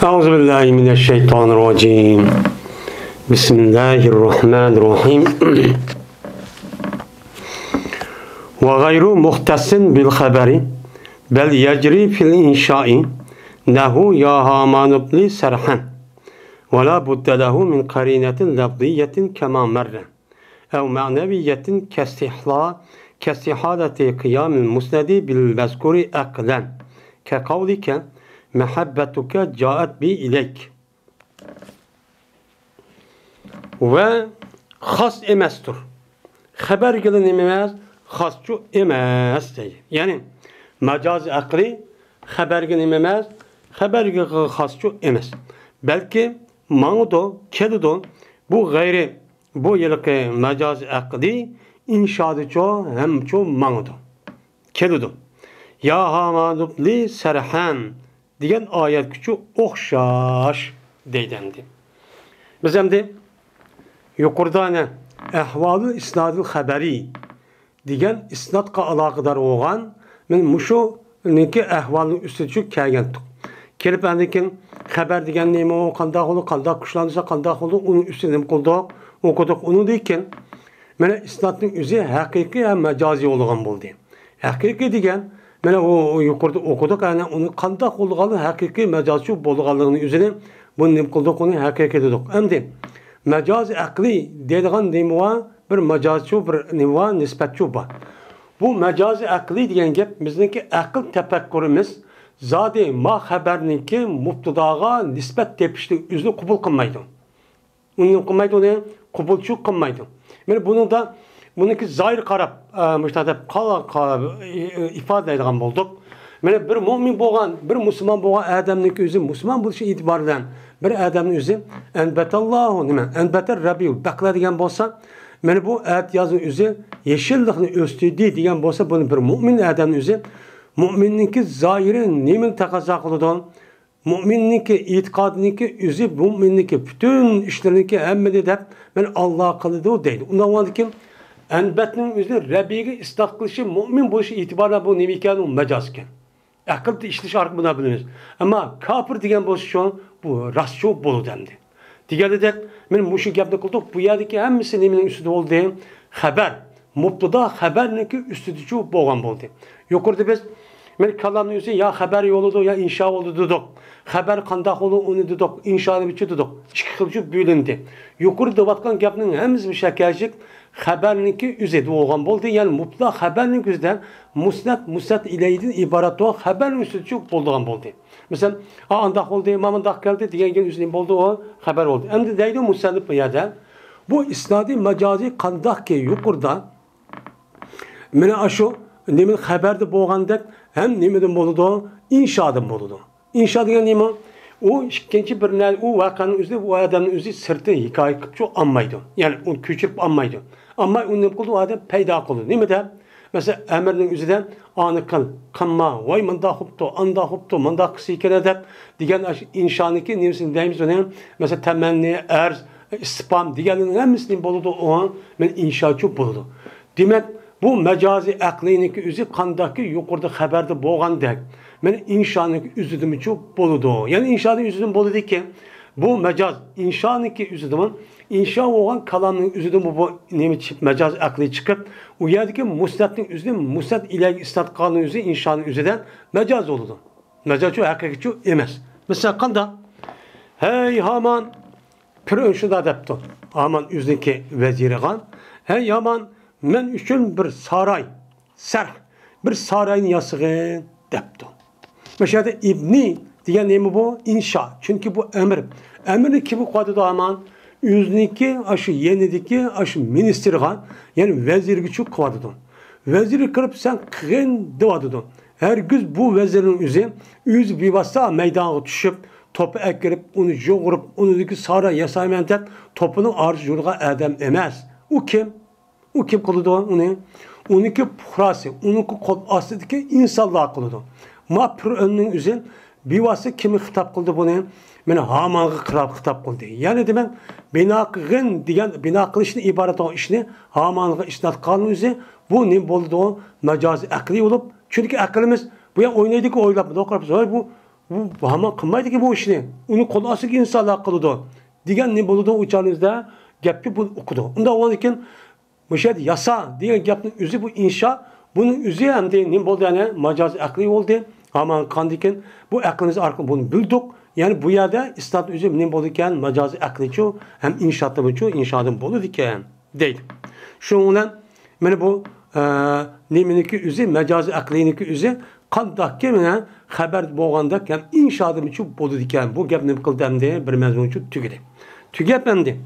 Euzubillahimineşşeytanirracim. Bismillahirrahmanirrahim. Ve gayru muhtesin bil haberi bel yecri fil inşai nehu ya hamanubli serhan ve la budde lehu min karinetin lafziyetin kema merre ev ma'neviyetin kestihadeti kıyamil musnedi bil mezkuri aklen ke kavlike mehabbetuke caet bi ileyk ve has emestur. Haber gelin emez, hasçu emez değil. Yani mecazi akli haber gelin emez, haber gelin hasçu emez. Belki mağdo, kedudo bu gayri bu yılki mecazi akli inşadı ço hem ço mağdo. Kedudo. Ya hamadubli serhan diyen ayet küçü okşaş deydendi. Biz hem de yukarıda ne? Ehvalı isnadil haberi diyen isnadqa alaqadar oğan men muşu neki ehvalını üstücük kelgendik. Kelip endikin haber diyen neyme o kandak olu, kandak kuşlandıysa kandak olu, onun üstüne kulduk, okuduk onu deyken mene isnadın üzü hakiki hem mecazi olğan buldu. Hakiki diyen mene o yukarıda okuduk yani onu kandak olğanı hakiki mecazi bolğanlığını üzerine bunu ne kulduk onu hakiki dedik. Hem de mecazi akli dediğin neyme bir mecazi bir neyme nispetçi var. Bu mecazi akli diyen gep bizdeki akıl tefekkürümüz zade ma haberninki mubtadaga nispet tepişlik üzünü kubul kılmaydı. Onu kılmaydı onu kubulçu kılmaydı. Yani bunun da bununki zahir karab müştahap ifade edilen bulduk. Yani bir mümin boğan, bir Müslüman boğan adamninki üzü Müslüman buluşu itibarından bir adamın üzü enbetallahu nime enbeter rabiul bakla diyen bolsa yani bu ayet yazın üzü yeşillikini östüdü diyen bolsa bunun bir mümin adamın üzü müminninki zahiri nemin takaza kılıdan müminninki itikadninki üzü müminninki bütün işlerinki emmedi de ben Allah kılıdı o değil. Ondan var ki enbetinin üzü Rabbi'ye islah kılışı mümin buluşu itibarla bu nemiken mecazken. Akılda işliş arkasında biliniz. Ama kafir diyen pozisyon bu rastçı bolu dendi. Diğeri de benim muşuk yaptık olduk. Bu yerdeki hem Müslümanın üstüde olduğu haber. Mubtada haberneki üstüdücü boğan oldu. Yukarıda biz ben kalanın üzerine ya haber yoludu ya inşa oldu dedik. Haber kandak oldu onu dedik. İnşa biçi dedik. Çıkıcı bölündü. Yukarıda vatkan yapının hemiz bir şekilde haberniki üzerinde boğan oldu. Yani mubtada haberlik üzerinden musnad ileyden ibaret o haberin üstüdücü bolduğan oldu. Mesela andak oldu, imamındak geldi diyen gün üzerinde oldu o haber oldu. Hem de deydi musannif yerde. Bu isnadi mecazi kandak ki yukarıda mene aşo nemin haberde boğandak hem nemeden boludu inşadan boludu. İnşa diyen neyme? O ikinci bir ne o vakanın üzerinde o adamın üzerinde sırtı hikaye çok anmaydı. Yani onu küçülüp anmaydı. Ama onun ne kıldı o adam peyda kıldı. Nemeden? Mesela emirinin üzerinden anı kanma, vay manda huptu, manda kısıken edip diyen inşaniki nemsin deyimiz önemli. Mesela temenni, erz, spam diğerlerinin hepsinin boludu o an ben inşaatçı boludu. Demek bu mecazi akliniki üzü kandaki yukarıda haberde boğan dek. Ben inşaniki üzüdüm çok boludu. Yani inşaatın üzüdüm boludu ki bu mecaz inşaniki üzüdümün inşa olan kalanın üzüdüm bu mecaz akli çıkıp o yerdeki musnadın üzüdüm musnad ile isnad kalanın üzü inşanın üzüden mecaz oldu. Mecaz çok hakiki çok emez. Mesela kanda hey Haman pür önşü da depti. Haman üzdeki veziri kan hey Haman men üçün bir saray serh bir sarayın yasığı depti. Mesela İbni diyen neymi bu? İnşa. Çünkü bu emir. Emir ki bu kadı da Haman üzdeki aşı yenideki aşı ministri kan yani vezir küçük kavadıdın. Veziri kırıp sen kın dıvadıdın. Her gün bu vezirin yüz bir vasta meydana düşüp topu ekirip onu yoğurup onu deki saray yasaymentep topunun arz yolga adam emez. O kim? O kim kılıdı onu? Onunki puhrası, onunki kol aslıdaki insanlığa kılıdı. Ma pür önünün üzerine bir vasta kimi hitap kıldı bunu? Mene Haman'ı hitap kıldı. Yani demek binakın diyen bina kılışını ibaret olan işini Haman'ı isnat kanun üzerine bu ne boldu o mecazi akli olup çünkü aklımız bu ya oynaydık oylamadı. O kadar bu bu hemen kılmaydı ki bu işini. Onu kolası ki insanlar kılıdı. Diyen ne buldu uçağınızda gapki bu okudu. Onda o anken bu şey yasa diyen gapın üzü bu inşa. Bunun üzü hem de ne buldu yani macazi akli oldu. Ama kandiken bu aklınız arka bunu bildik. Yani bu yerde istat üzü ne buldu ki macazi akli ço hem inşaatta bu ço inşaatın buldu diken değil. Şundan yani bu neminiki üzü macazi akliniki üzü qandaq kemine haber boğanda hem inşaadım için buldu diken bu gap ne kıldım diye bir mezun için tügedi. Tügep endi.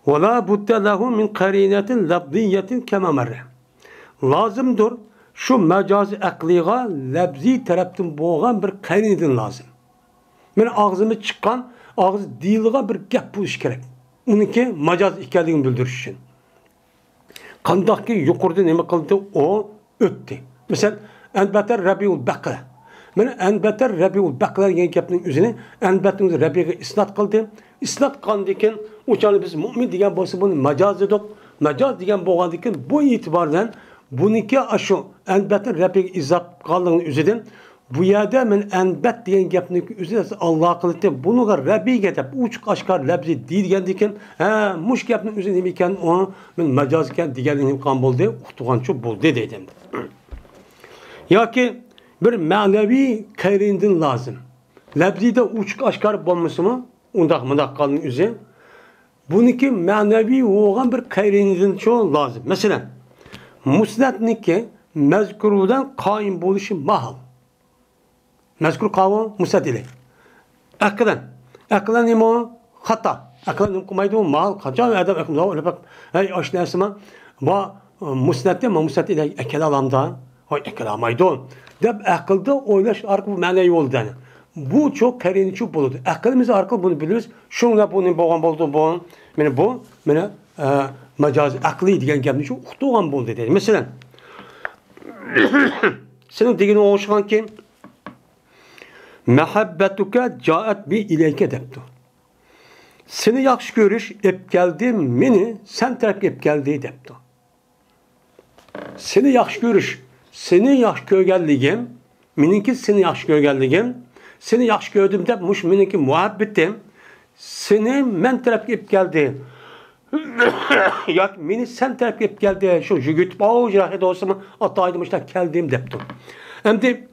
وَلَا بُدَّ لَهُ مِنْ قَرِينَةٍ لَبْزِيَّةٍ كَمَا مَرَّ. Lazımdır şu mecazi akliga lebzi taraftan boğan bir karinedin lazım. Yani ağzımı çıkan, ağız diliga bir gap buluş gerek. Onunki mecaz ikenliğini bildiriş için. Kandak ki yukarıda ne kıldı o öttü. Mesela enbeter Rabiul Bekre. Yani enbeter Rabiul Bekre yani yapının üzerine enbetin Rabi'ye isnat kıldı. İsnat kandıyken uçanı biz mümin diyen bosu bunu mecaz dedik. Mecaz diyen boğandıyken bu itibardan bununki aşı enbetin Rabi'ye izap kaldığının üzerinden bu yerde ben enbet diyen gapının üzerinde Allah kılıktı. Bunu da Rabbi getip uçuk aşkar lebzi değil diyen muş gapının üzerinde iken o ben mecaz iken diğerinin kan buldu. Uğtuğan çok buldu dedim. Ya ki bir manevi kayrindin lazım. Lebzi de uçuk aşkar bulması mı? Undak kalın üzerinde. Bununki manevi olan bir kayrindin çok lazım. Mesela musnadniki mezkurudan kaim buluşu mahal. Mezkur kavga musnad ile. Aklan imo hata. Aklan kumaydu mahal kacan adam akım öyle bak. Hey aşnasıma va musnadde ma musnad ile ekel alamda. Hay ekel amaydon. Deb akılda oylaş arka bu manevi oldu. Bu çok karini çok buldu. Aklımız arka bunu biliriz. Şunla bunun boğan buldu bu. Yani bu yani mecaz akli diyen gapni çok uğtuğan buldu dedi. Mesela senin dediğin o hoşlan ki mehabbetuke caet bi ileyke deptu. Seni yaxşı görüş ep geldi meni sen taraf ep geldi deptu. Seni yaxşı görüş, seni yaxşı görgelligim, meninki seni yaxşı görgelligim, seni yaxşı gördüm dep muş meninki muhabbetim, seni men taraf ep geldi. Ya meni sen taraf ep geldi. Şu jügüt bağ jirahı olsa ataydım işte geldim deptu. Hem de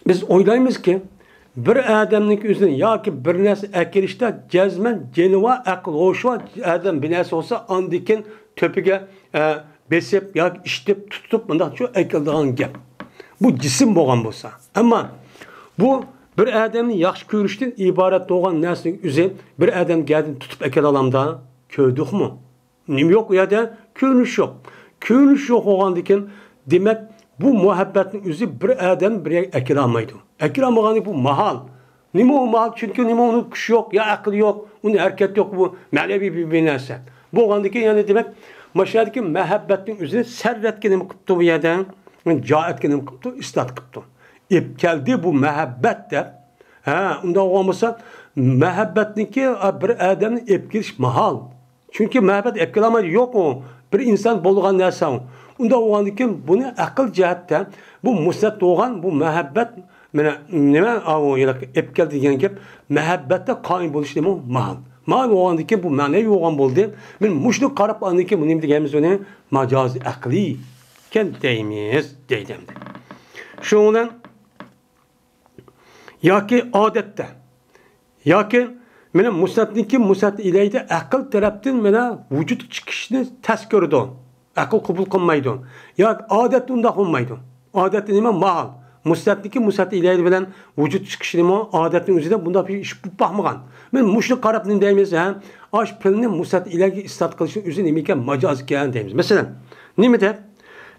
biz oylaymiz ki bir adamning üzerine ya ki bir narsa ekilishda cezmen cenuva akıl hoşva adam bir narsa olsa andikin töpüge besip ya iştip tutup bundan çok ekildiğin gap. Bu cisim boğan bolsa. Ama bu bir adamın yaxşı görüşten ibaret doğan narsaning üzerine bir adam geldi tutup ekil alamda köydük mu? Nim yok ya da görünüş yok. Görünüş yok oğandikin demek bu muhabbetin üzü bir adam bir ekil almaydı. Ekil almayanı bu mahal. Nime o mahal? Çünkü nime onun kuş yok, ya akıl yok, onun hareket yok bu manevi bir binası. Bu oğandaki yani demek maşadaki muhabbetin üzerine serretkenim kıptı bu yerden, caetkenim kıptı, istat kıptı. İpkeldi bu muhabbet de, onda olmasa muhabbetinki bir adamın ipkiliş mahal. Çünkü muhabbet ipkil almaydı yok o. Bir insan bolğan nersa o. Onda o andikin bunu akıl cihatte bu musnad doğan bu muhabbet nime o epkel degan gap muhabbette qaim bo'lish nima mahal. Mahal o andikin bu manevi olgan bo'ldi. Men mushni qarab andikin bu nima deganimiz uni majozi aqli ken deymiz deydim. Şundan yoki odatda yoki meni musnadniki musnad ilayda aql tarafdan mena vujud chiqishni tas ko'rdi. Akıl kabul kılmaydı. Ya adet unda olmaydı. Adet nima mahal. Musnadniki musnad ilayhi bilen vücut çıkışı nima adetin üzerinde bunda bir iş bakmagan. Men muşlu qarab ne deymiz ha? Aş pilni musnad ilayhi istat kılışı üzerine nimiken macaz keyan deymiz. Mesela nima deb?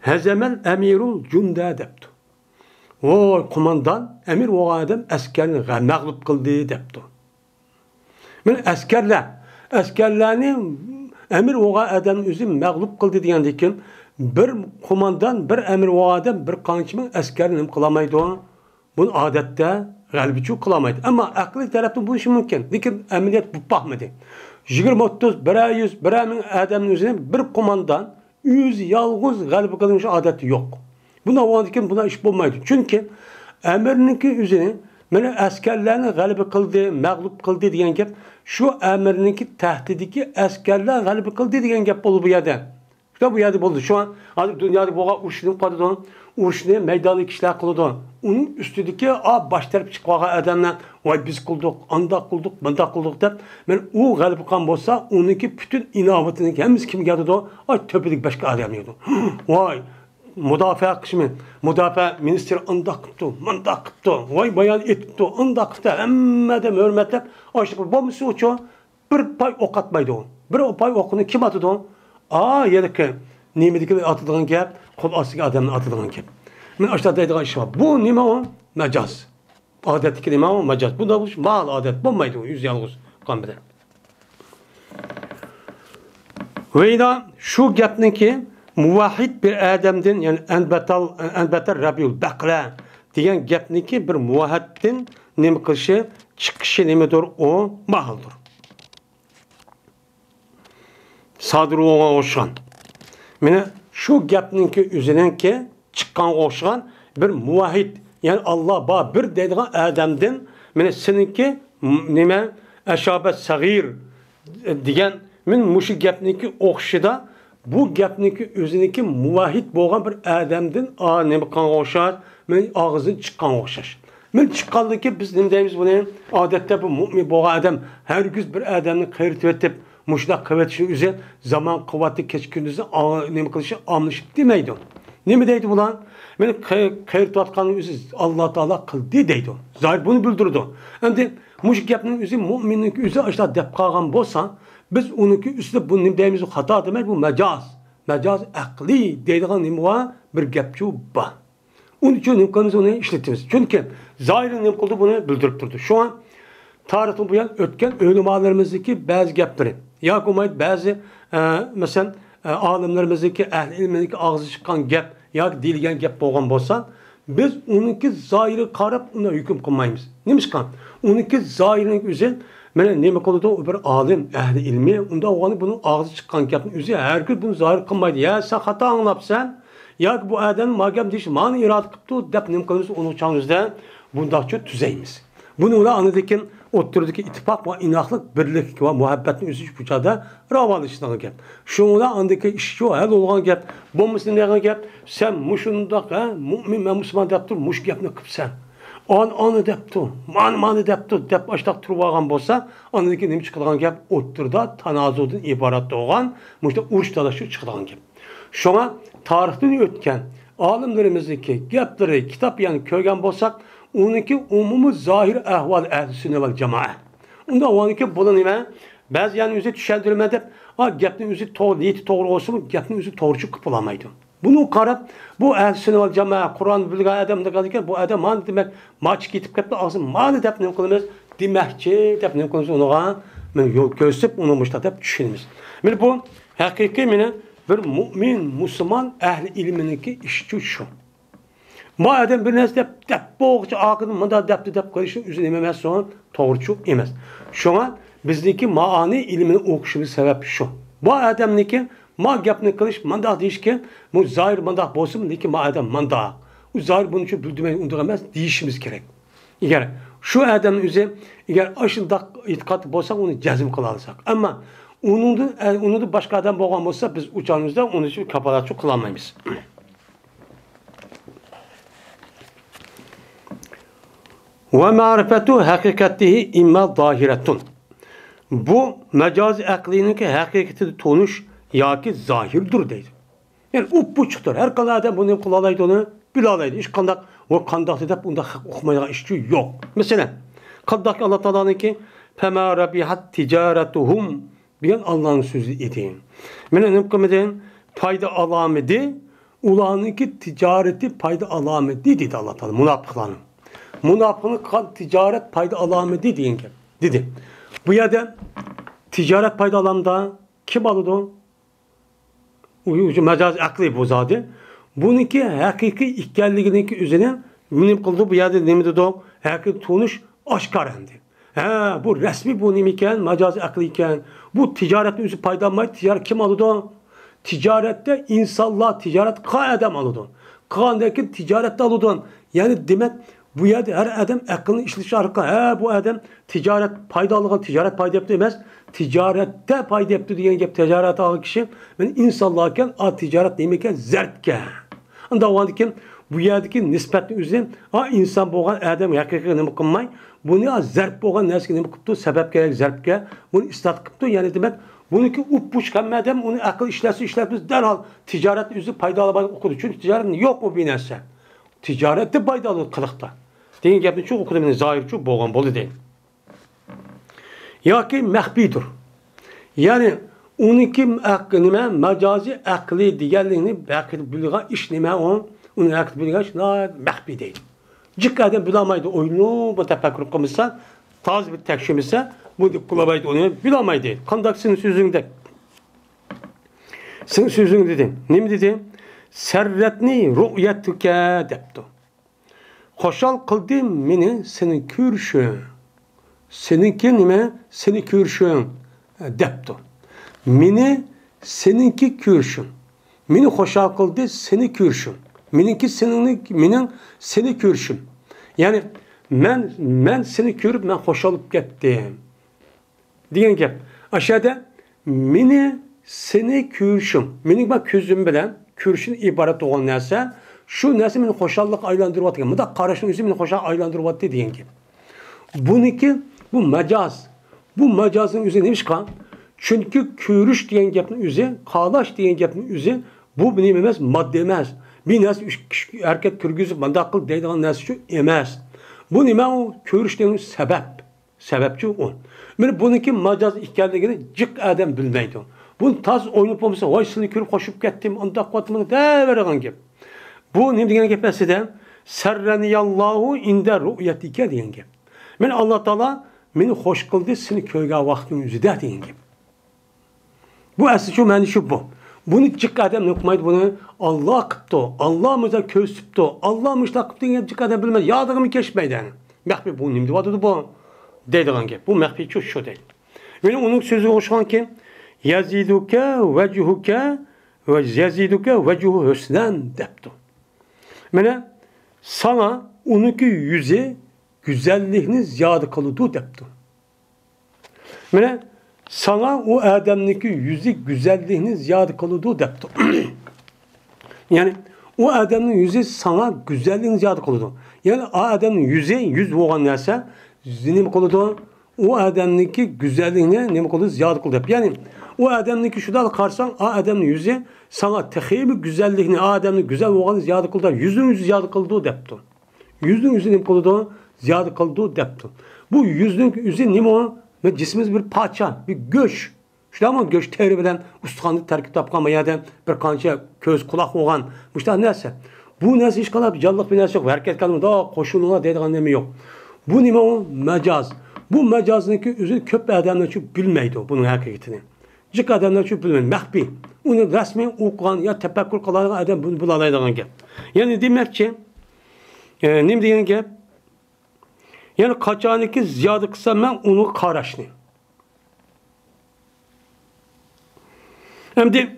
Hazemel emirul cunda debdi. O kumandan emir o adam askerini mağlup kıldı debdi. Men askerlarni emir oğa adam üzüm mağlup kıldı diyendeki bir kumandan bir emir oğa adam bir kançımın askerini kılamaydı o. Bunu adette galibiçi kılamaydı. Ama aklı taraftan bu işi mümkün. Lakin emniyet bu bakmadı. 20-30 bir min adamın üzerine bir kumandan 100 yalğız galibi kılınmış adeti yok. Buna o adeti buna iş bulmaydı. Çünkü emirninki üzerine Mene askerlerini galibi kıldı, mağlup kıldı diyen gap, şu emirinki tehdidiki askerler galibi kıldı diyen gap oldu bu yerde. İşte bu yerde oldu. Şu an hadi dünyada boğa uçtuğunu kadıdan, uçtuğunu meydanlı kişiler kılıdan. Onun üstündeki baş tarafı çıkvağa adamlar, vay biz kıldık, anda kıldık, bunda kıldık deyip, ben o galibi kan olsa, onunki bütün inavatını, hemiz kim geldi da, töpedik başka adam yiyordu. Vay! Müdafaa kısmı, müdafaa ministeri anda kıptı, manda kıptı, vay bayan etkıptı, anda kıptı, emmedem hürmetlep, açtık, bu musu uçuyor, bir pay ok atmaydı o. Bir pay okunu kim atıdı o? Yedik nimedeki atıdığın gap, kol asık adamın atıdığın gap. Ben aşağıda dediğin iş var. Bu nime o? Mecaz. Adetteki nime o? Mecaz. Bu da mal adet. Bulmaydı o. Yüz yalnız kan bilen. Ve da şu gapnin ki muvahhid bir adamdan yani enbetel rabiul bakla diyen gapnin ki bir muvahhidin nime kılışı çıkışı nimedir o? Mahaldır. Sadır oğan oşan. Mene şu gapnin ki üzerine ki çıkan oşan bir muvahhid yani Allah ba bir dediğin adamdan mene seninki nime eşabet sagir diyen men muşu gapniki oxşida bu gapniki özüniki muvahhid bo'lgan bir adamdan nima qilgan o'xshar men og'zidan chiqqan o'xshash men chiqqanligi biz nima deymiz buni odatda bu mu'min bo'lgan odam hargiz bir odamni qayritib etib mushundoq qilib o'zi zamon quvvati kechkunduzi nima qilishi omlashib demaydi nima deydi bular meni qayritayotganni o'zi Alloh taolo qildi deydi zohir buni bildirdi endi mush gapning o'zi mu'minning o'zi ashla deb qolgan bo'lsa biz onunki üstüne bu nima deymiz hata demek bu mecaz. Mecaz akli deydiğin nima var bir gapçu ba. Onun için nimkimiz onu işletimiz. Çünkü zahirin nim kıldı bunu bildirip durdu. Şu an tarihte bu yan ötken ölümalarımızdaki bazı gapları. Ya kumayt bazı mesela alimlerimizdeki ehl ilmindeki ağzı çıkan gap ya dilgen gap boğan bolsa biz onunki zahiri karab ona hüküm kılmayız. Neymiş kan? Onunki zahirin güzel mene nima qildi o bir alim ahli ilmi unda o'g'ani buni og'zi chiqqan gapni o'zi hargiz buni zohir qilmaydi ya sen xato anglabsan yoki bu odam magam deyish mani irod qilibdi deb nima qilamiz uni changizda bundoqcha tuzaymiz buni ular anadekin o'ttirdiki ittifoq va inoqlik birlik va muhabbatni o'zish buchada ravolishgan gap shunga andiki ish shu hal bo'lgan gap bo'lmasin degan gap sen mushundoq mo'min va musulmon deb tur mush gapni qilibsan onu deptu, mani deptu, dep başlaq turib alğan bolsa, onunki nima chiqadigan gap o'ttirda tanazudun iborat bo'lgan, mushta urush talashib chiqadigan gap. Shunga tarixdan o'tgan olimlarimizniki gaplari, kitob yani ko'rgan bo'lsak, uniki umumiy zohir ahvol ahli sunna val jamoa. Unda oniki bu nima? Ba'zi yani o'zi tushuntirma deb, gapning o'zi to'g'ri bo'lsa, gapning o'zi to'g'ri qilib bo'lmaydi. Bunu qarab, bu əhl-i vel cəmaa, Kur'an bilgən adam da qalırken, bu adam mani demək, maç getib getdi, ağzı mani deyib nə qılımız, deməkçi deyib nə qılımız, ona yol göstərib, onu müştə deyib düşünümüz. Məni bu, həqiqi mənə bir mümin, müslüman əhl-i ilminiki işçi şu. Ma adam bir nəsə deyib, boğucu ağını mında deyib qılışın üzün eməməz sonra doğrucu eməz. Şuna bizdeki maani ilmini oxuşu səbəb şu. Bu adamniki ma gapni qilish mandaq deyishga bu zohir mandaq bo'lsin lekin ma adam mandaq u zohir buni uchun bildirmay undoq emas deyishimiz kerak agar shu odamni o'zi agar shundoq e'tiqod bo'lsa uni jazm qila olsak ammo uni boshqa odam bo'lgan bo'lsa biz uchamizda uni uchun kafolatchi qila olmaymiz va ma'rifatu haqiqatihi imma zohiratun bu majoz aqliniki haqiqatini tonish yoki zohirdir deydi. Yani upuçuktur. Her qanday adam bunu qılalaydı onu bilalaydı. İş qandaq o qandaqdı deb unda oxumaydigan işçi yo'q. Mesela qandaq Allah Taola'nınki fema rabihat tijaratuhum degan Allah'ın sözü idi. Mene nima qilmadan foyda alamidi ularniki ticareti foyda alamidi dedi Allah Taolo munofiqlarning. Munofiqning ticaret foyda alamidi degan gap dedi. Bu yerda ticaret foyda alamda kim aldı? Mecaz akli bu zaten. Bununki hakiki ikkenliğindeki üzerine benim kıldı bu yerde nemide de hakiki tonuş aşkar endi. Bu resmi bu nemiken, mecaz akli iken, bu ticaretin üzü paydanmayı ticaret kim alıdı? Ticarette insanlar ticaret ka adam alıdı. Ka'ndaki ticarette alıdı. Yani demek Bu yerde her adam aklını işleşi arka. Bu adam ticaret paydalığı, ticaret payda yaptı demez. Ticarette payda yaptı diyen gep ticaret alan kişi. Ben insanlarken ticaret demeyken zertke. Anda o andikin bu yerdeki nispetli üzerine insan boğan adam hakikaten ne kılmay. Bunu zerp boğan nesine ne kıptı sebep gerek zerpke. Bunu istat kıptı yani demek. Bununki uppuş kalmadan onu akıl işletmesi derhal ticaret üzü paydalı okudu. Çünkü ticaret yok mu bir nesne? Ticarette paydalı kılıkta. Deyin gapni çok okudu beni zahir çok boğan bolu değil. Ya ki mehbidir. Yani onunki nime mecazi akli diğerliğini belki bilga iş nime onun akli bilga iş mehbi değil. Cik adam bilamaydı oyunu bu tefekkür kılmışsa taze bir tekşimişse bu kulabaydı onu bilamaydı. Kandak senin sözünde. Senin sözün dedim. Ne mi dedim? Serretni ru'yetuke deptu. Hoşal kıldım beni senin kürşün. Seninki nime? Seni kürşün deptu. Mini seninki kürşün. Mini hoşal kıldı seni kürşün. Mininki minin seni kürşün. Yani ben seni körüp ben hoşalıp gittim. Diyen gap. Aşağıda mini seni kürşüm. Minin bak közüm bilen kürşün ibaret olan neyse şu neyse beni hoşallık aylandırıp atıyor. Bu da karışın yüzü beni hoşal aylandırıp atıyor diyen gap. Bununki bu mecaz. Bu mecazın üzerine neymiş kan? Çünkü kürüş diyen gapın üzerine, kalaş diyen gapın üzerine bu benim emez madde emez. Bir nes erkek kürgüzü mandakıl deydiğin nes şu emez. Bu nime o körüşlerin sebep. Sebepçi o. Yani bununki macaz hikayelerine cık adam bilmeydi. Bunu taz oynayıp olmasa vay seni körüp koşup gittim anda katımını deveren gibi. Bu ne diyen gepesi de serreniyallahu inde ru'yetike diyen gibi. Yani Allah Teala beni hoş kıldı seni köyge vaktin yüzüde diyen gibi. Bu asıl şu mani şu bu. Bunu cık adam okumaydı bunu Allah kıptı. Allah mıza köz süptü. Allah mıza kıptı diye cık adam bilmez. Yağdığımı keşmeydi. Mehbi bu nimdi vadı bu. Dediğin gibi. Bu mehbi şu değil. Yani onun sözü hoşan ki yaziduke vecuhuke ve yaziduke vecuhu hüsnen deptu. Yani sana onunki yüzü güzelliğini ziyade kalıdı deptu. Yani sana o adamdaki yüzü güzelliğini ziyade kalıdı deptu. Yani o adamın yüzü sana güzelliğini ziyade kalıdı. Yani o adamın yüz olan neyse ne mi kalıdı? O adamdaki güzelliğine ne mi kalıdı? Ziyade kalıdı. Yani o adamdaki şu da karsan o adamın yüzü sana tehiybi güzelliğini o adamın güzel olan ziyade kalıdı. Yüzün yüzü ziyade kalıdı deptu. Yüzün yüzü ne mi kalıdı? Ziyade kalıdı deptu. Bu yüzün yüzü ne mi? Ve cismimiz bir parça, bir göç. İşte ama göç terbilen ustahanlık terkip tapkama ya da bir kanca köz kulak olan. İşte neyse. Bu neyse hiç kadar bir canlılık bir neyse yok. Herkes kalmış daha koşuluna dediğin nemi yok. Bu nime o mecaz. Bu mecazındaki üzül köp adamlar çok bilmeydi o bunun hakikatini. Cık adamlar çok bilmeydi. Mehbi. Onu resmen okuyan ya tefekkür kalan adam bunu bulalaydığı gibi. Yani demek ki ne diyen gibi yani kaçaniki ziyade kısa ben onu karaşni. Hem de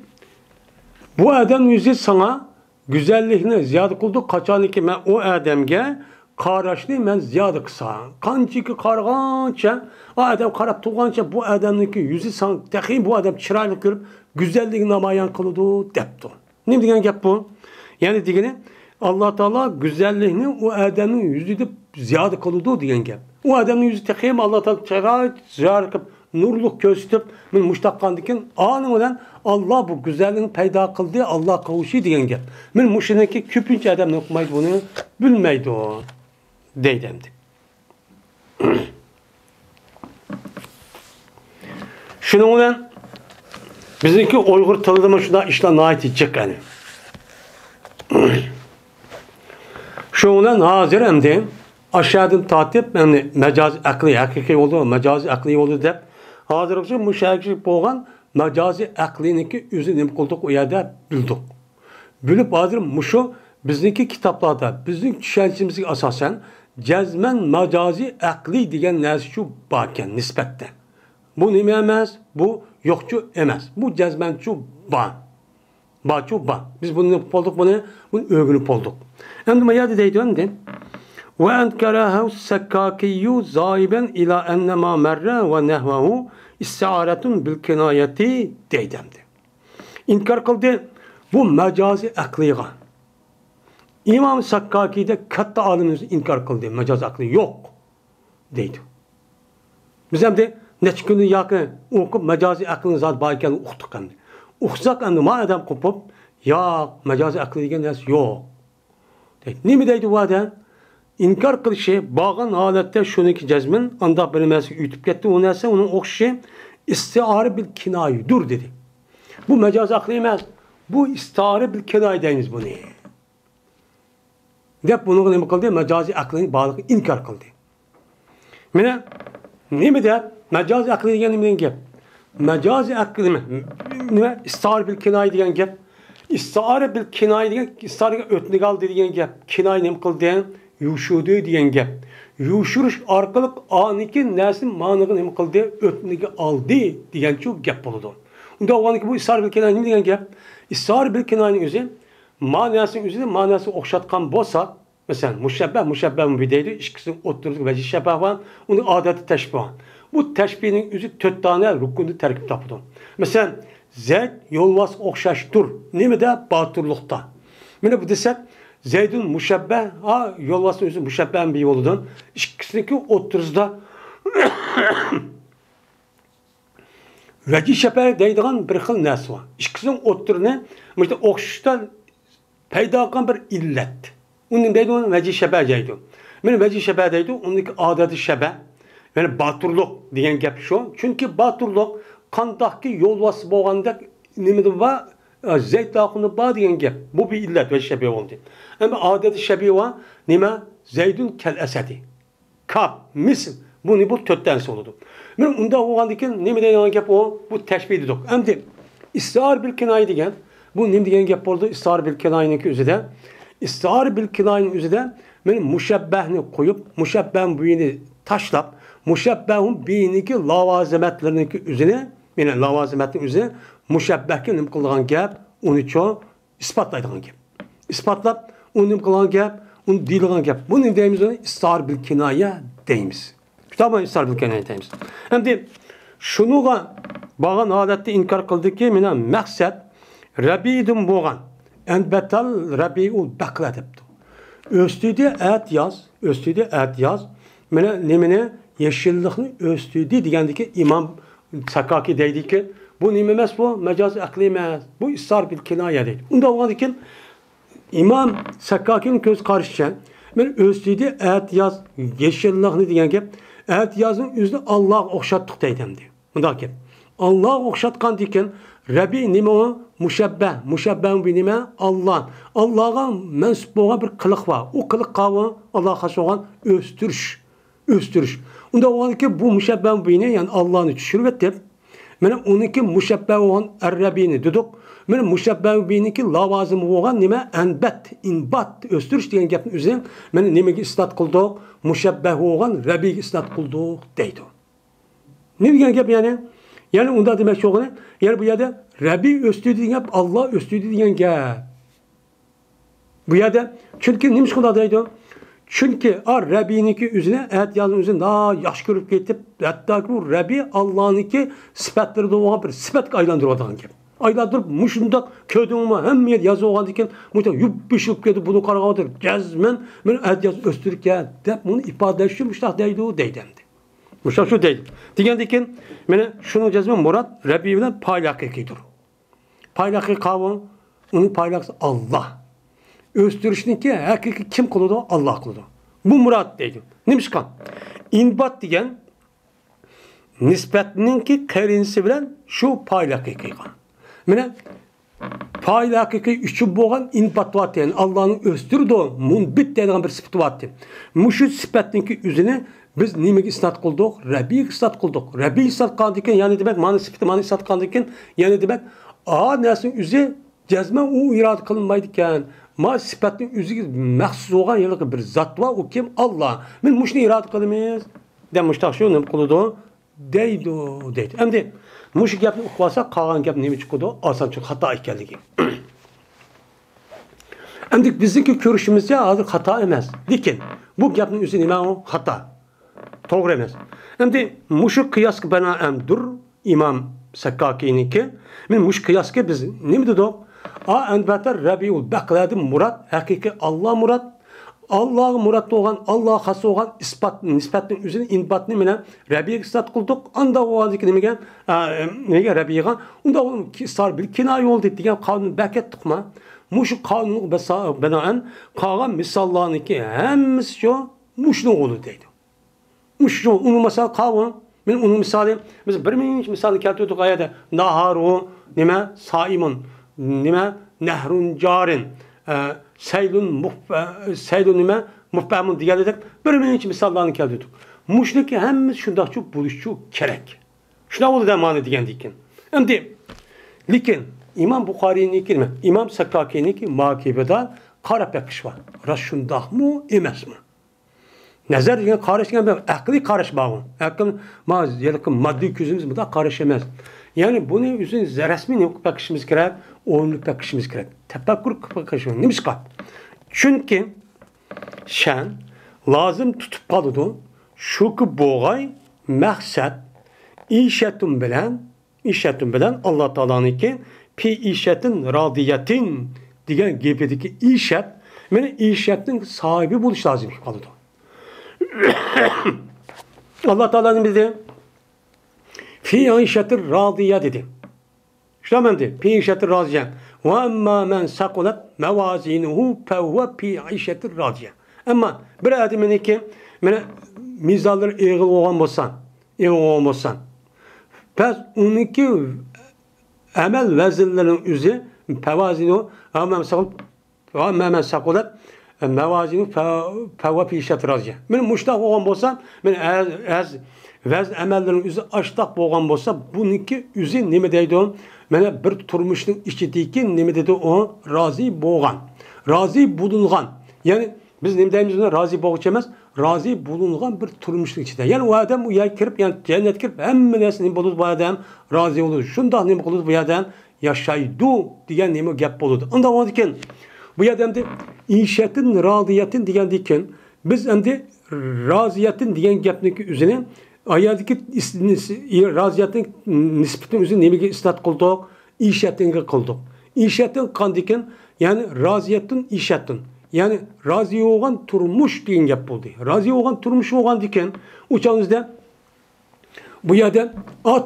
bu adam yüzü sana güzelliğine ziyade kıldı. Kaçaniki ben o adamge karaşni ben ziyade kısa. Kancıki kargança o adam karap tuğança bu adamdaki yüzü sana tekiyim bu adam çıraylık görüp güzelliğini namayan kıldı deptu. Ne diyen gap bu? Yani diyene Allah Teala güzelliğini o adamın yüzü de ziyade kılıdı diyen gap. O adamın yüzü tekiyim Allah Teala çıraylık ziyarkıp nurluk gösterip men muştakkandikin anından Allah bu güzelliğini peyda kıldı Allah kavuşu diyen gap. Men muşineki küpünç adam okumaydı bunu bilmeydi o. Deydemdi. Şunun olan bizimki Uygur tanıdığımız şuna işle nait edecek yani. Şundan hazır hem de aşağıdan tatip yani mecazi akli hakiki oldu mecazi akli oldu de hazırlıkçı müşahit boğan mecazi akliniki üzerine koyduk o yerde bildik. Bilip hazır muşu bizdeki kitaplarda bizim düşüncemize asasen cezmen mecazi akli diyen nersi şu baken nispette. Bu nime emez, bu yokçu emez. Bu cezmençu ban. Baçu ban. Biz bunu olduk bunu övgünüp olduk. Hem de yadi deydi önde. Ve enkerehu sekkâkiyyû zâiben ilâ ennemâ merre ve nehvehu istiaretun bil kinayeti deydemdi. İnkar kıldı bu mecazi akliga. İmam Sakkaki'de katta alımımız inkar kıldı. Mecazi akli yok deydi. Biz hem de neçə günü yakın okup mecazi aklını zat bayken uqtuq hem de. Uqsak hem de ma adam kopup ya mecazi akli degen nes yok. Nimi deydi bu adam? İnkar kılışı bağın halette şununki cezmin anda bilmesi ütüp gitti. O neyse onun okşu istiare bil kinayı dur dedi. Bu mecaz aklı emez. Bu istiare bil kinayı deyiniz bunu. Dep bunu ne kıldı? Mecazi aklını bağlı inkar kıldı. Mene ne mi de mecazi aklı diyen ne gep? Mecazi aklı mı? Ne istiare bil kinayı diyen gep? İstiare bil kinayı diyen istiare ötünü kaldı diyen gep. Kinayı ne kıldı? Yuşudu diyen gep. Yuşuruş arkalık aniki nesin manığı ne kıldı? Ötünü aldı diyen çok gep oldu. Onda o anki bu istiare bil kinayı ne diyen gep? İstiare bil kinayının üzeri manasının üzeri manası okşatkan bolsa mesela muşebbeh bir deydi. İşkisinin oturduk veci şebbeh var. Onun adeti teşbih var. Bu teşbihin üzeri 4 tane rukunu terkip tapıdı. Mesela Zeyd yolvas okşaştır. Ne mi de batırlıkta. Yine bu desek Zeyd'in muşebbeh yolvasın üzeri muşebbeh'in bir yoludan. İşkisindeki oturuzda veci şebbeh deydiğin bir xil nəsi var. İşkisinin oturunu okşaştan peyda kılan bir illet. Onun deydi onun veci şebbeh deydi. Benim veci şebbeh deydi. Ondaki adeti şebbeh. Yani batırlık diyen gap şu. Çünkü batırlık kandaki yolvası boğanda nimidi var Zeyd dağını bağ diyen gap. Bu bir illet ve şebbeh oldu. Ama adeti şebbeh var. Nime? Zeydun kel esedi. Kap, misl. Bu bu tötten oldu. Benim onda oğandaki nime diyen gap o. Bu teşbih dedik. Hem de istiar bil kinayı diyen. Bu nime diyen gap oldu. İstiar bil kinayının üzerinde. İstiar bil kinayının üzerinde benim muşebbehini koyup muşebbehın büyüğünü taşlap muşebbehun beyiniki lavazimetleriniki üzerine yani lavazimetin üzerine muşebbehki nim kılgan gap onu çoğu ispatlaydıgan gap. İspatlap onu nim kılgan gap onu dilgan gap. Bu nim deyimiz onu istiar bil kinaya deyimiz. Kitabı istiar bil kinaya deyimiz. Hem de şunuğa bağın adette inkar kıldı ki mina maksat Rabi'dun boğan enbetal Rabi'ul bakla depti. Östüdü et yaz. Mene nemine yeşillikni östüdü degandiki İmam Sakaki deydi ki bu nimemes bu mecaz akli emas. Bu istar bil kinaya deydi. Unda oğandikin İmam Sakkaki'nin göz karşıcan men östüdü et yaz yeşillikni degan gap et yazın üzünü Allah okşattık deydimdi. Bunda gap. Allah okşatkan diken Rabbi nime o? Muşebbeh bir nime? Allah. Allah'a mensup olan bir kılık var. O kılık kavı Allah'a has olan östürüş. Onda o ki bu muşebbeh bir nime yani Allah'ın düşürvettir. Benim onunki muşebbeh olan Rabbi'ni dedik. Benim muşebbeh bir nime lavazımı olan nime? İnbat, östürüş diyen gapın üzerine benim nimeki istat kıldık. Muşebbeh olan Rabbi'yi istat kıldık deydi. Ne diyen gap yani? Yani onda demek çok ne? Yani bu yerde Rabbi östüdü diyen Allah östüdü diyen gap. Bu yerde çünkü neymiş kıladaydı? Çünkü Rabbi'ninki üzerine et yazın üzerine daha yaş görüp getip hatta bu Rabbi Allah'ınki sıfatları da olan bir sıfat aylandırılan gap. Aylandırıp muşunda köydüğüme hem yer yazı olan diken muşunda yubbişip gidip bunu karagadır. Cezmen ben et yaz östürük ya. Dep bunu ifadeleşiyor muştak deydi o deydemdi. Muştak şu değil. Digendikin mene şunu cezmen murat Rabbi bilen paylakikidir. Paylaki kavun onun paylaksı Allah. Östürüşünki hakiki kim kılıdı? Allah kılıdı. Bu murat deydi. Neymiş kan? İnbat diyen nisbetininki kerinsi bilen şu paylakiki kan. Mene paylakiki üçü boğan inbat var diyen Allah'ın östürü de munbit denilen bir sıfatı var diyen. Muşu sıfatninki üzerine biz nimek istat kıldık? Rabbi istat kıldık. Rabbi istat kıldıkken yani demek mani sıfatı mani istat kıldıkken yani demek nesin üzeri cezmen o irade kılınmaydıkken ma sıfatının üzeri mahsus olan yerli bir zat var o kim? Allah. Men muşni irade kılmayız. Demiştik şu ne kıldı? Deydi. Hem de muş gapni uqvasa qolgan gap nima chiqadi? Oson chiqadi, xato ekanligi. Endi bizdeki görüşümüzce hata emas. Lekin bu gapning o'zi nima u? Xato. To'g'ri emas. Endi mushu qiyosga binoandir İmam Sakkaki'ninki. Men mush qiyosga biz nima dedik? Albatta Rabiul Baqladim murad, haqiqiy Allah murad. Allah murad bo'lgan, Allah xos bo'lgan nisbatning o'zini inbatni bilan Rabiga isbat qildik. Unda o'ziki nimaga? Nega Rabiga? Unda istar bir kinoya yo'ldi degan qonun bakatdiqmi? Mushu qonunga binoan qolgan misollarniki hammasi shu mushning o'li deydi. Mushu uni misol qavun. Men uni misoli biz bir mingi misolni keltirdik oyada. Naharu nima? Saimun nima? Nahrun jarin. Saydun nima? Muhbamun degan edik. Bir mingi misollarni keltirdik. Mushniki hammasi shundoqcha bo'lishi kerak. Shuna bo'ldi ma'no degandikin. Endi lekin İmam Buxariy'ninki mi? İmam Sakkaki'ninki makibeda qarab baqish var. Ras shundaqmi, emasmi? Nazar degan qarash degan aqliy qarash bor. Aql moddiy ko'zimiz bunda qarash emas. Ya'ni buni o'zini rasmiy qilib baqishimiz kerak, o'yinlik baqishimiz kerak. Tafakkur qilib baqishimiz. Nimishqa? Chunki shan lozim tutib qoladi. Shuki bo'g'ay maqsad ishatun bilan Allah Taola'niki pi işetin radiyetin degan gapidagi ishat, meni ishatning sahibi bo'lish lozim qoladi. Allah Taola'nın bize fi işetir radiye dedi. Şuna dedi. Fi işetir radiye. Ve amma men sakulat mevazinuhu fehuve fi işetir radiye. Ama bir adamın ki mizalları eğil olan olsan. Pes onunki amel vezirlerin üzü fevazinu men sakulat mevazinu fevve fi işetir radiye. Men muştaq olan olsam, men vez emellerin üzü açtaq bolgan bolsa, bununki üzü nime deydi o? Mene bir turmuşun içideki nime dedi o? Razi bolgan. Razi bulungan. Yani biz nime deyimiz ona razi bolguç emez. Razi bulungan bir turmuşun içinde. Yani o adam o yer kirip, yani cennet kirip hemen nesini bulur bu adam razi olur. Şunda nime bulur bu adam yaşaydı diyen nime gap bulurdu. Onda o diken bu adam de inşetin radiyetin diyen diken biz hem de raziyetin diyen gapniki üzerine ayadaki raziyetin nispetin üzerine nemege istat kıldık, işetinge kıldık. İşetin kandiken yani raziyetin işetin. Yani razi olan turmuş diyen gap buldu. Razi olan turmuş olan diken uçağınızda bu yerden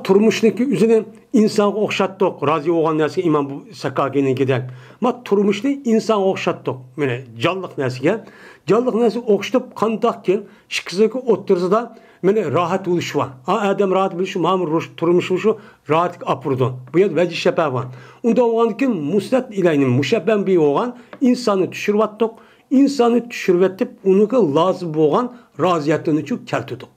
turmuşniki üzerine insan okşattık. Razi olan nesi İmam Sakkaki'nin gider. Ma turmuşni insan okşattık. Mene canlıq nesiga. Canlıq nesi okşatıp kandakken şıkızıki oturzada mene rahat oluş var. Adam rahat biliş, mamur turmuşu rahat apurdu. Bu yer vecih şepe var. Onda olan ki muslat ilaynin muşebben bir olan insanı düşürvattık. İnsanı düşürvetip onu lazım olan raziyetini çok keltüdük.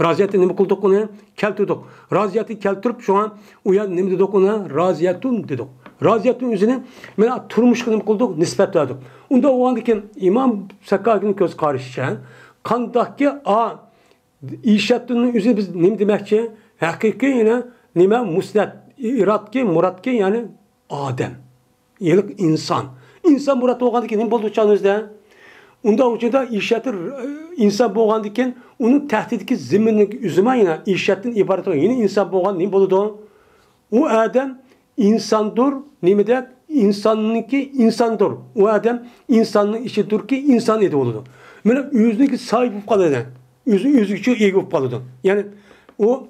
Raziyeti nime kıldık ona? Keltirdik. Raziyeti keltirip şu an uyan nime dedik ona? Raziyetun dedik. Raziyetun üzerine mena turmuş nime kıldık? Nispet verdik. Onda o andaki İmam Sakkaki'nin göz karışıcan kandaki işetinin üzerine biz nime demekçi? Hakiki yine nime musnet, iratki, muratki yani Adem. Yelik insan. İnsan murat olgandaki nime buldu çağınızda? Onda ucunda işetir insan boğandıkken onun tehdidiki zeminlik üzüme yine işetin ibaret olan yine insan boğan ne buludu? O adam insandır, nimede insanınki insandır. O adam insanın işidir ki insan edi buludu. Böyle yüzündeki sahip kalıdı. Yüzükçü iyi kalıdı. Yani o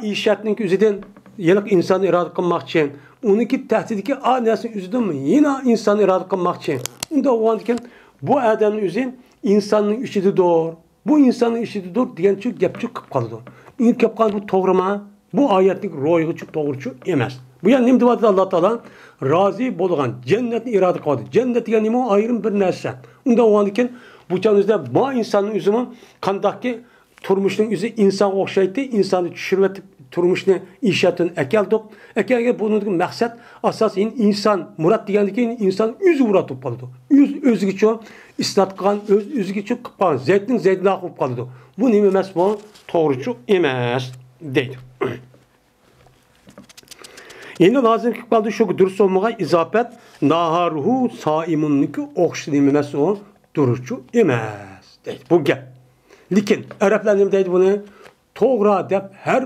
işetinin üzerinden yelik insan irade kılmak için onunki tehdidiki nesinin üzerinden mi? Yine insan irade kılmak için. Onda o andaki bu adamın üzerine insanın işidir doğru. Bu insanın işidir doğru diyen çok yapıcı kıp kalıdı. İlk yapkan bu doğruma, bu ayetlik roygu çok doğrucu emez. Bu yani neydi vardı Allah Teala? Razi bolgan, cennetin irade kaldı. Cennet diyen neymi o ayrım bir nerse. Onda o andiken bu çağınızda bu insanın üzerine kandaki turmuşun üzerine insan okşaydı, insanı düşürvetip turmuşunu işaretin ekeldik. Ekelge bunun maksat asas insan murat degandiki insan yüzü uğratıp kalıdı. Özgü çok isnat kılan, özgü çok kıpan, zeytin zeytine akıp kalıdı. Bu neymi emas bu? Doğrucu emez deydi. Endi lazım ki kaldı şu durus olmağa izafet naharuhu saimunnuki oxşu emas o duruşçu emas deydi. Bu gap. Lekin Araplar nima deydi buni? To'g'ri deb her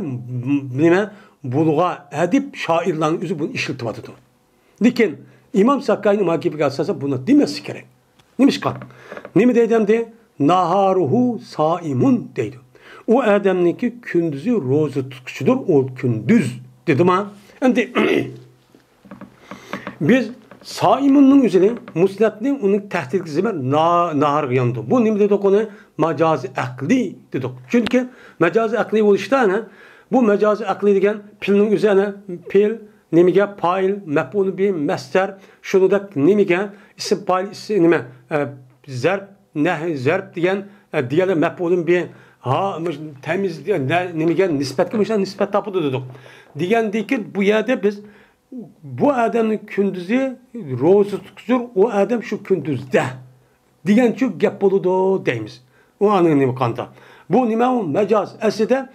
nima bulg'a adib shoirlarning o'zi buni ishlatyapti. Lekin İmam Sakkay'ın makibi asasa bunu demesi gerek. Neymiş kan? Nemi deydem de naharuhu saimun deydi. O adamniki kündüzü rozu tutkuçudur. O kündüz dedim ha. Şimdi biz saimunun üzerine muslatni onun tehdit zimer nahar yandı. Bu nemi dedik ona macazi akli dedik. Çünkü macazi akli oluşta bu macazi akli degen pilinin üzerine pil nemiga fail, mef'ul bi, mesder, şunu da nemiga isim fail, isim nime, zerb, zerb diyen diğer mef'ulun bi, ha temiz nemiga nispet kılmışlar, nispet tapıdı dedik. Diyen dikkat bu yerde biz bu adamın kündüzü rozu tutuyor, o adam şu kündüzde. Diyen şu gap buludu deyimiz. O anın nemi kanta. Bu nime o mecaz eside,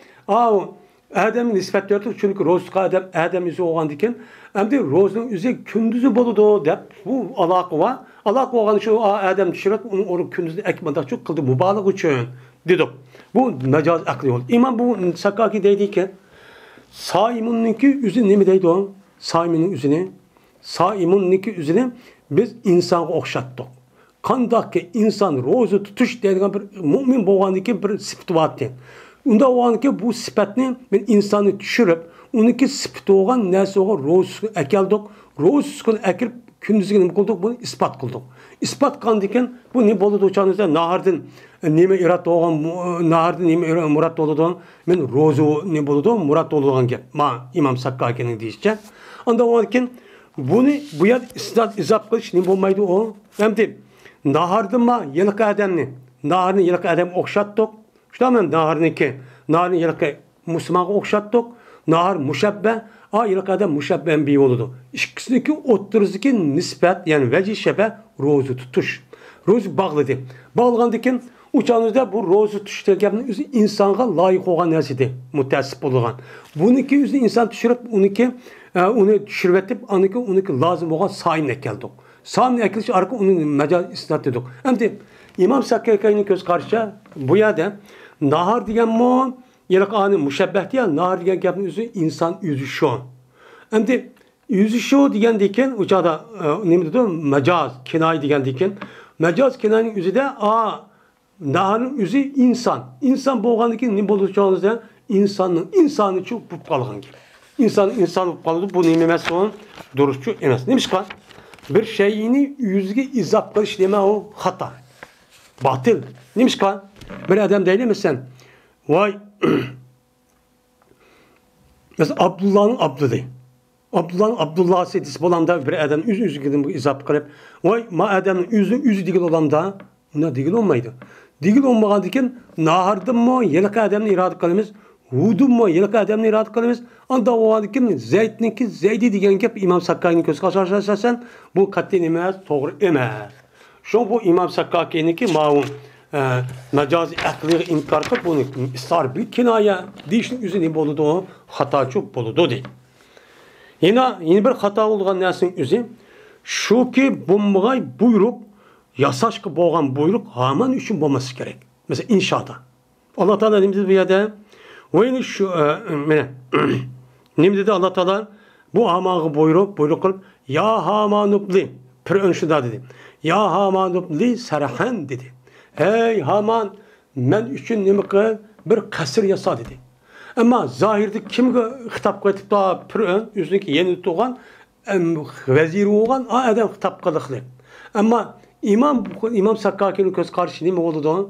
Adem nispet diyordu çünkü rozka Adem yüzü olan diken hem de rozun yüzü kündüzü boludu dep bu alaka var. Alaka olan şu Adem düşürüp onu kündüzü ekmeden çok kıldı mübalık için dedik. Bu mecaz akli oldu. İmam bu Sakkaki dedi ki saimununki yüzü ne mi deydi o? Saimunun yüzüne. Saimununki yüzüne biz insanı okşattık. Kandaki insan rozu tutuş dediğin bir mümin boğandaki bir sıfatı vardı. Unda o anki bu sifatni men insanı düşürüp, onunki sıfatı olan neyse o rozusunu ekeldik. Rozusunu ekilip kündüzü nime kıldık, bunu ispat kıldık. İspat kandiken bu ne boludu uçağınızda nahardın nime irat olan, nahardın nime murat oluduğun, men rozu ne boludu, murat oluduğun gep. İmam Sakkaki'nin deyişçe. Anda o anki bunu bu yer izap kılış ne bulmaydı o. Hem de nahardın yılık ademni, nahardın yılık adem okşattık. İşte ben naharın yılkı Müslüman'a okşattık. Nahar müşebbe, yılkı adam müşebben bir yoludu. İkisindeki oturuzdaki nispet yani vecih şebe rozu tutuş. Rozu bağlıdı. Bağlandıkken uçağınızda bu rozu tutuş derken insana layık olan nesiydi. Müteessip olan. Bununki yüzü insan düşürüp onu düşürvetip onunki lazım olan sahin ekeldik. Sahin ekiliş arka onun mecal istinat dedik. Hem de İmam Sakkay'ın göz karşı bu yerde nahar diyen mu yelek anı müşebbeh diye nahar diyen gapın yüzü insan yüzü şu. Hem de yüzü şu diyen diken uçağda ne mi dedi? Mecaz kinayı diyen diken mecaz kinayının yüzü de naharın yüzü insan. İnsan boğandaki ne bulacağınızda insanı çok bupkalıgan gibi. İnsan bupkalıdı bu nimemesi onun duruşçu emas. Neymiş kan? Bir şeyini yüzge izap kılış deme o hata. Batıl. Neymiş kan? Bir adam değil mi sen? Vay. Mesela Abdullah'ın Abdü'dü. Abdullah'ın Abdullah sedisi olanda bir adam yüzü gidin bu izap kılıp. Vay ma adamın yüzü digil olanda ona digil olmaydı. Digil olmadan diken nahardım mı yelek adamını irade kılımız. Hudum mu yelek adamını irade kılımız. Anda o adı kim? Zeyd'ninki Zeyd'i diyen gep İmam Sakkay'ın göz karşılaşırsan bu katli emez, doğru emez. Şu bu İmam Sakkaki'ninki mağun mecazi akli inkar kılıp bunu istar bir kinaya dişin yüzünü boludu o hata çok boludu değil. Yine bir hata olduğun nesin yüzü şu ki bombay buyruk yasaş ki boğan buyruk haman üçün olması gerek. Mesela inşaata. Allah Teala dediğimiz bir yerde ve şu ne dedi Allah Teala bu hamanı buyruk kılıp ya hamanubli bir önşüda dedi. Ya hamanubli serhan dedi. Hey Haman men üçün nemi kıl bir kasır yasa dedi. Ama zahirde kimge hitap kılıp da pürün yüzündeki yeni tuğan veziri olan adam hitap kılıklı. Ama İmam Sakkaki'nin göz karşı nemi oldu da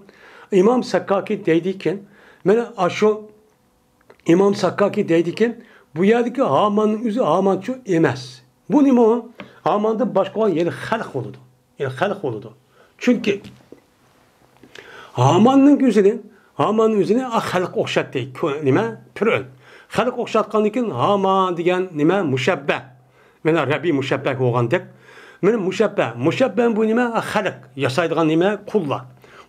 İmam Sakkaki deydikken şu İmam Sakkaki deydikken bu yerdeki Haman'ın yüzü Haman şu emez. Bu nemi o? Haman'da başka olan yeri halk oldu. Yeri halk oldu. Çünkü Haman'ın yüzüne halk okşat deydi. Nime? Pürün. Halk okşatkan diken Haman diyen nime? Müşebbeh. Mena Rabbi müşebbeh olgan dek. Mena müşebbeh. Müşebbeh bu nime? Halk. Yaşaydıgan nime?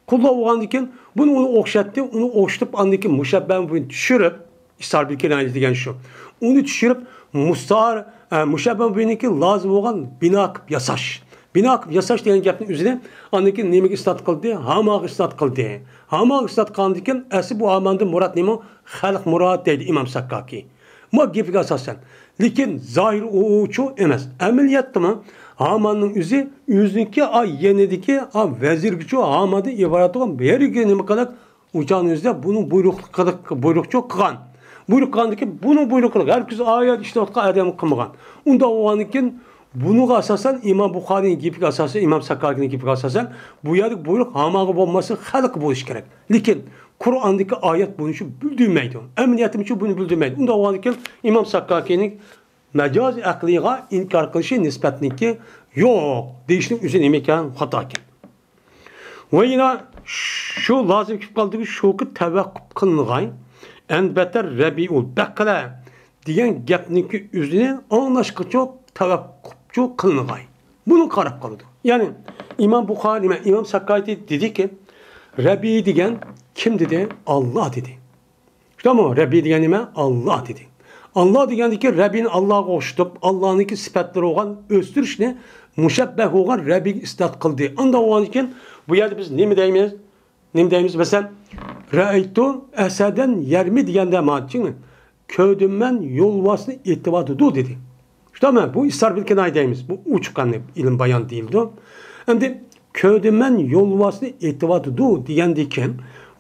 Kulla olgan diken bunu okşattı. Onu okşatıp andaki müşebbeh bunu düşürüp İstar bil kinayeti degan şu. Onu tushirib mushabbah bihniki lozim bo'lgan bino qilib yasash. Bino qilib yasash degan gapni o'zida andan keyin nimaga istat qildi? Hamoga istat qildi. Hamoga istat qilgandan keyin asli bu amandan murod nima? Xalq murod deydi Imom Sakkoki. Bu gapiga asosan. Lekin zohir uchu emas. Amaliyotda Hamanning o'ziniki yenidiki vazirgichu Hamandan iborat bo'lgan berigi nima qilib uçağın o'zida buni buyruqchi qilgan. Buyruq qilgandiki buni buyruq qilgan. Herkes oyat ishlatgan adam qilmagan. Unda o'g'andan keyin bunuga asosan İmam Buxoriyning gapiga asosan, İmam Sakkokining gapiga asosan bu yerlik buyruq Hamanga bo'lmasa xalq bo'lish kerak. Lekin Qur'ondagi oyat buni shu bildirmaydi. Amaliyatimcha buni bildirmaydi. Unda o'g'andan keyin İmam Sakkokining majaz aqliga inkor qilishi nisbatniki yo'q deyishning o'zi nima ekan? Xato ekan. Va yana şu lazım ki kaldığı şu ki tevakkuf kılınğay en beter Rabiul Bakla diyen gapniki üzerine anlaşkı çok tevakkufçu kılınğay. Bunu karab kalıdı. Yani İmam Buxari, İmam Sakkoki dedi ki Rabi diyen kim dedi? Allah dedi. İşte ama Rabi diyen nime? Allah dedi. Allah diyen ki Rabbini Allah'a koştup Allah'ın sıfatları olan östürüşüne müşebbeh olan Rabbi'yi istat kıldı. Anda o an için bu yerde biz ne deyimiz? Ne deyimiz? Mesela Ra'aytu esaden yermi diyende madçın köydümmen yolvasını itibadıdu dedi. İşte ama bu istar bilken deyimiz. Bu uçkan ilim bayan değildi. Hem de köydümmen yolvasını itibadıdu diyendeyken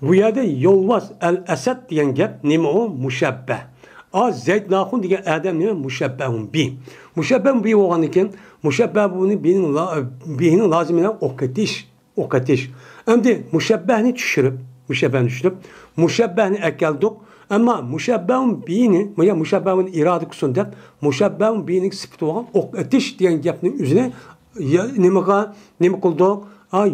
bu yerde yolvas el esed diyen gep neymi o? Müşebbeh. Zeyd Nahun diyen adam neymi? Müşebbehun bi. Müşebbehun bi olan iken müşebbeh bunu bihinin lazımına okatiş. Hem de müşebbehini düşürüp müşebbehini ekeldik ama müşebbehun bihini ya müşebbehun iradı kusundan müşebbehun bihinin sıfatı olan okatiş diyen gapının üzerine nime kıldık?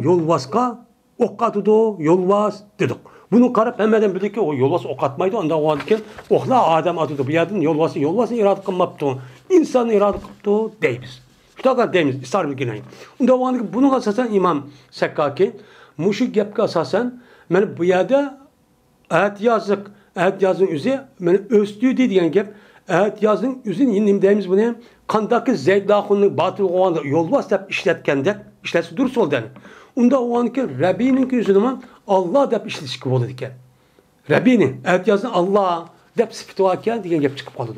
Yolvaska okatıdı, yolvas dedik. Bunu karab hemmeden bildik ki o yolvası ok atmaydı. Ondan o anken okla adam atıdı. Bu yerden yolvası iradı kılmaptı. İnsan iradı kıldı deyimiz. İşte kadar deyimiz. İstar bilginayım. Ondan o anken bunu asasen İmam Sakkoki muşu gapga asasen bu yerde ayet yazın üzeri östüğü diyen gap ayet yazın üzeri yine deyimiz bu ne? Kandaki Zeyd Nahun'un batıl olan yolvas dep işletkende işletsi dursa oldu yani. Onda o anki Rabbi'nin yüzüne Allah dep işletişki oldu diken. Rabbi'nin ayet yazın Allah dep sıfatı varken diyen gap çıkıp kaldı.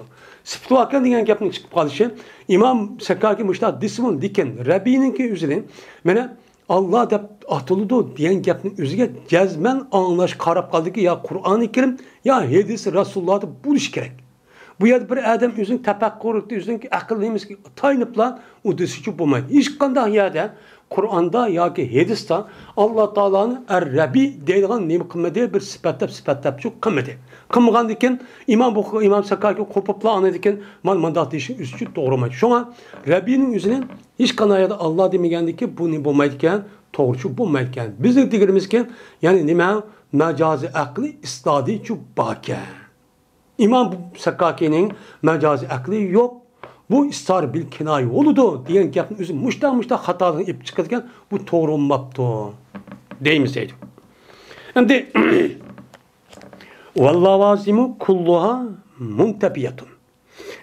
Sıfatı varken diyen gapın çıkıp kaldı için İmam Sakkoki müştah dismun diken Rabbi'nin yüzüne Allah dep atılıdı diyen gapın üzerine cezmen anlaş karab kaldı ki ya Kur'an-ı Kerim ya hadis Resulullah'da buluş gerek. Bu yerde bir adam özün tefekkür etti, özün ki akıllıymış ki taynıpla o dışıcı bulmaydı. Hiç kandak yerde Kur'an'da ya ki hadiste Allah Teala'nın Er-Rabbi deyilgen neymi kımmede bir sıfattap çok kımmede. Kımgan diken İmam Sakkoki kopupla anı diken mandat işin üstü doğrumaydı. Şu an Rabbi'nin yüzüne hiç kanayada Allah demegendi ki bu ne bulmaydıken doğrucu bulmaydıken. Biz de digirimiz ki yani nime mecazi akli istadi çok baki. İmam Sakkoki'nin mecazi akli yok. Bu istar bil kinayi oludu diyen gapın özü muşta hatadan ip çıkarken bu doğru olmaptı. Deyimizeydi. Şimdi vallavazimu kulluha muntebiyatun.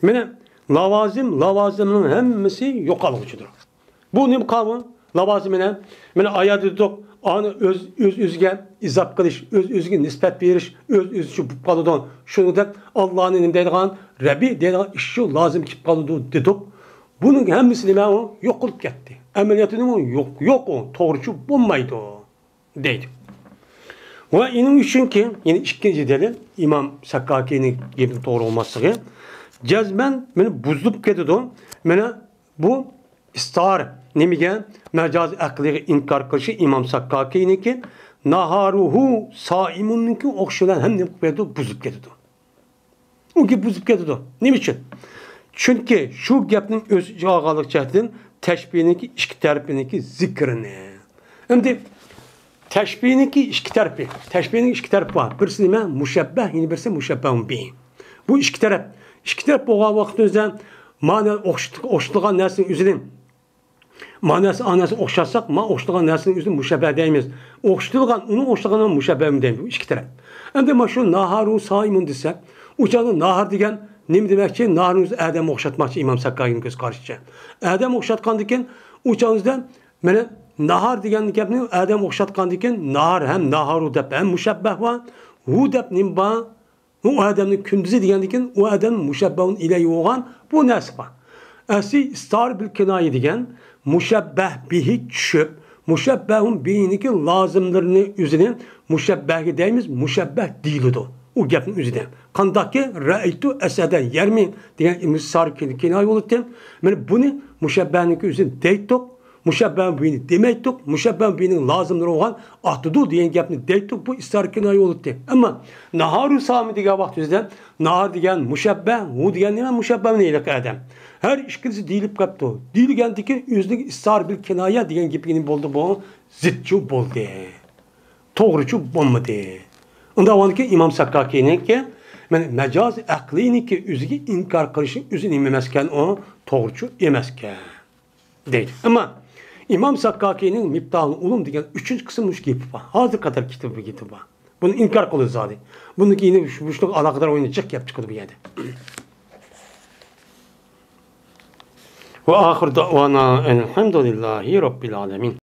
Yani lavazımın hemmesi yok alıcıdır. Bu ne kavramı? Lavazimine yani ayet dedik anı özge izap kılış, özge nispet veriş, özü bu kalıdan şunu da Allah'ın dediğin Rabbi dediğin işi lazım ki kalıdı dedik. Bunun hemmesini ben yok olup gitti. Ameliyatının yok o doğrucu bulmaydı deydi. Ve onun için ki yine ikinci delil İmam Sakkoki'nin gibi doğru olması ki cezmen beni buzlup gitti. Bu istar nemigen mecaz akliga inkar kılışı İmam Sakkoki'ninki naharuhu saimunninki okşulan hem ne kupaydı buzup gitti. O gibi buzup gitti. Ne için? Çünkü şu gapning öz ağalık cəhdinden təşbihininki iki tərəfininki zikrini. Hem de təşbihininki iki tərəfi. Təşbihininki iki tərəfi var. Birisi nime? Müşebbeh, yine birisi müşebbehun bih. Bu iki tərəf. İki tərəf boğan vaxtınızda mana oxşutulğan nəslin üzülün. Manası anası oxşatsak, oxşutulğan nəslin üzülün müşebbeh deyimiz. Onu oxşutulğan müşebbehun deyimiz. Bu iki tərəf. Hem de şu naharu saimun desek, Uçanı nahar degen nima demakchi? Naharni o'zi Adam o'xshatmoqchi Imom Sakkokiyning ko'z qarashicha. Adam o'xshatgandan keyin uçanızda mana nahar degan gapni Adam o'xshatgandan keyin nahar ham naharu deb ham mushabbah va hu deb nima bor? U Adamning kunduzi degandan keyin u Adam mushabbahun ilayhi bo'lgan bu narsa bor. Asli istar bil kinoya degan mushabbah bihi tushib mushabbahun biyiniki lozimlarini o'zini mushabbahga deymiz, mushabbah deyiladi. O gapning o'zida. Qandaki ra'aytu asada yermin degan istar kinoya bo'ldi. Mana buni mushabbahning o'zini deydik. Mushabbah bini demaydik. Mushabbah binin lozimlari bo'lgan atudu degan gapni deydik. Bu istar kinoya bo'ldi. Ammo naharu sami degan vaqtimizda nahar degan mushabbah, u degan nima mushabbah neydi adam. Her ikisi deyilib qapti. Deyilgandiki o'zining istar bil kinoya degan gapini bo'ldi bu zidchu bo'ldi. To'g'richu bo'lmadi. Unda onki Imom Sakkokiyninki men majoz aqliniki o'ziga inkor qilishi o'zini nima emaskan, o to'g'richu emaskan deydi. Ammo Imom Sakkokiyning Miftahul Ulum degan 3-qism mush gapi bor. Hozir qadar kitobi bor. Buni inkor qildi zodi. Buniki yine shu aloqador o'yinchiq gap chiqdi bu yerda. Ve ahir davana elhamdülillahi rabbil alamin.